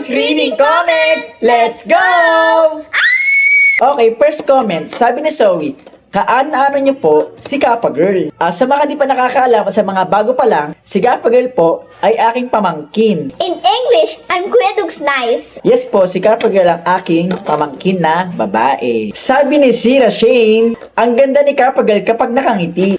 Dudes Reading Comments! Let's go! Okay, first comment. Sabi ni Zoe, kaano-ano niyo po si Kappa Girl? Sa mga di pa nakakaalam at sa mga bago pa lang, si Kappa Girl po ay aking pamangkin. In English, I'm Kuya Dug's nice. Yes po, si Kappa Girl ang aking pamangkin na babae. Sabi ni Sira Shane, ang ganda ni Kappa Girl kapag nakangiti.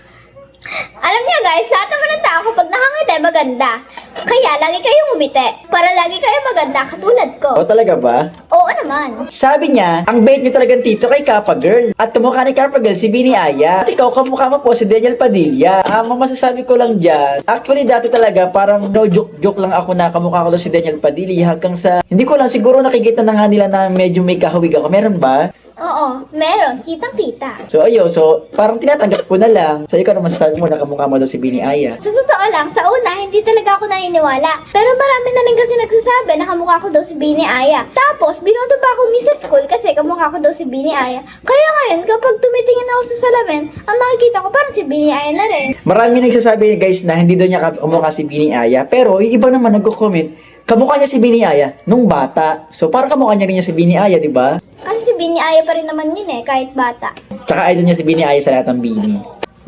Alam niyo guys, lahat naman ng tao kapag nakangiti maganda. Kaya lagi kayong umiti para lagi kayong maganda katulad ko. O talaga ba? Oo naman. Sabi niya, ang bait niyo talagang tito kay Kappa Girl. At tumukha ni Kappa Girl si Bini Aya. At ikaw, kamukha mo po si Daniel Padilla. Ang masasabi ko lang dyan, actually dati talaga parang no joke lang ako na kamukha ko daw si Daniel Padilla hanggang sa, hindi ko lang, siguro nakikita na nga nila na medyo may kahawig ako. Meron ba? Oo, meron. Kitang-kita. So ayun, parang tinatanggap ko na lang. So ikaw naman masasabi mo na kamukha mo daw si Bini Aya. Sa totoo lang, sa una, hindi talaga ako naniniwala. Pero marami na rin kasi nagsasabi na kamukha ko daw si Bini Aya. Tapos, binoto pa ako sa school kasi kamukha ko daw si Bini Aya. Kaya ngayon, kapag tumitingin ako sa salamin, ang nakikita ko parang si Bini Aya na rin. Marami nagsasabi guys na hindi daw niya kamukha si Bini Aya. Pero yung iba naman nagko-comment, kamukha niya si Bini Aya nung bata. So parang kamukha niya rin niya si Bini Aya, di ba? Kasi si Bini Aya pa rin naman yun kahit bata. Tsaka idol niya si Bini Aya sa lahat ng Bini.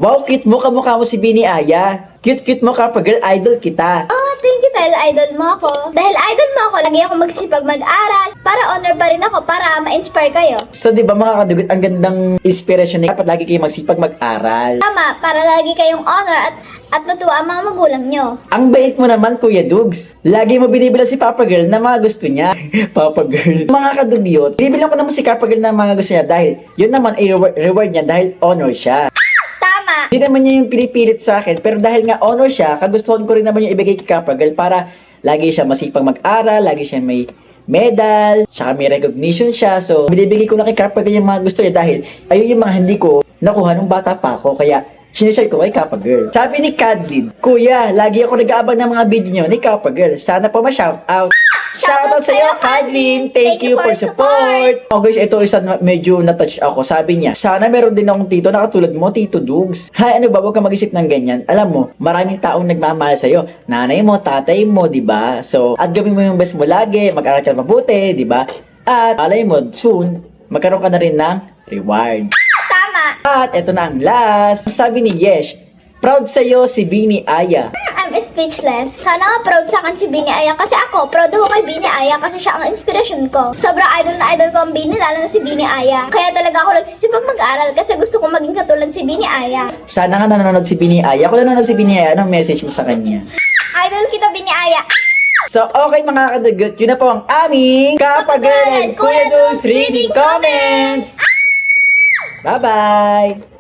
Wow, cute mo, kamukha mo si Bini Aya. Cute mo, Kappa Girl, idol kita. Oh, thank you dahil idol mo ako. Dahil idol mo ako, lagi ako magsipag mag-aral para honor pa rin ako para ma-inspire kayo. So, di ba mga kadugot, ang gandang inspiration niya. Dapat lagi kayo magsipag mag-aral. Tama, para lagi kayong honor at matuwa ang mga magulang nyo. Ang bait mo naman, Kuya Dugs. Lagi mo binibilang si Papa Girl na mga gusto niya. Papa Girl. Mga kadugyot, binibilang ko naman si Papa Girl na mga gusto niya dahil yun naman ay reward niya dahil honor siya. Tama. Hindi naman niya yung pinipilit sa akin, pero dahil nga honor siya, kagustuhan ko rin naman yung ibigay kay Kappa Girl para lagi siya masipag mag-aral, lagi siya may medal, saka may recognition siya. So, binibigay ko na kay Kappa Girl yung mga gusto niya dahil ayun yung mga hindi ko nakuha nung bata pa ako. Kaya, sinishare ko kay Kappa Girl. Sabi ni Kadlin, Kuya, lagi ako nag-aabang ng mga video niyo ni Kappa Girl. Sana pa ma-shout out. Shoutout sa'yo, Kadlin! Thank you for support! Oh guys, ito isa medyo na-touch ako. Sabi niya, sana meron din akong tito na katulad mo, Tito Dugs. Hay, ano ba, huwag ka mag-isip ng ganyan. Alam mo, maraming taong nagmamahal sa'yo. Nanay mo, tatay mo, di ba? So, at gawin mo yung best mo lagi, mag-aral ka mabuti, di ba? At, alay mo, soon, magkaroon ka na rin ng reward. Tama. At, ito na ang last. Sabi ni Yesh, proud sa'yo si Bini Aya. I'm speechless. Sana nga proud sa akin si Bini Aya kasi ako, proud ako kay Bini Aya kasi siya ang inspiration ko. Sobrang idol na idol ko ang Bini, lalo na si Bini Aya. Kaya talaga ako nagsisipag mag-aral kasi gusto ko maging katulad si Bini Aya. Sana nga nanonood si Bini Aya. Kung nanonood si Bini Aya, anong message mo sa kanya? Idol kita, Bini Aya. So, okay mga kadagot, yun na po ang aming Kappa Girl and Kuya Dudes Reading Comments! Bye-bye!